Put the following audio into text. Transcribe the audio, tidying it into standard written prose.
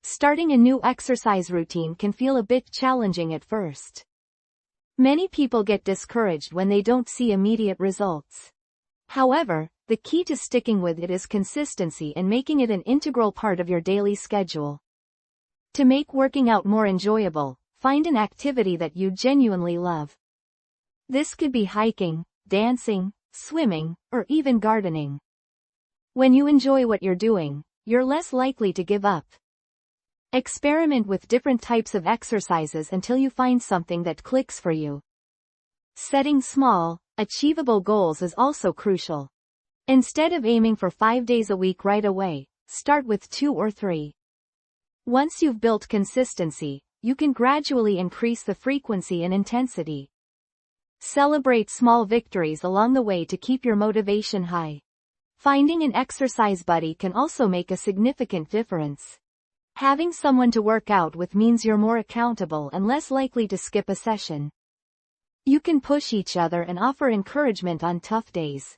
Starting a new exercise routine can feel a bit challenging at first. Many people get discouraged when they don't see immediate results. However, the key to sticking with it is consistency and making it an integral part of your daily schedule. To make working out more enjoyable, find an activity that you genuinely love. This could be hiking, dancing, swimming, or even gardening. When you enjoy what you're doing, you're less likely to give up. Experiment with different types of exercises until you find something that clicks for you. Setting small, achievable goals is also crucial. Instead of aiming for 5 days a week right away, start with 2 or 3. Once you've built consistency, you can gradually increase the frequency and intensity. Celebrate small victories along the way to keep your motivation high. Finding an exercise buddy can also make a significant difference. Having someone to work out with means you're more accountable and less likely to skip a session. You can push each other and offer encouragement on tough days.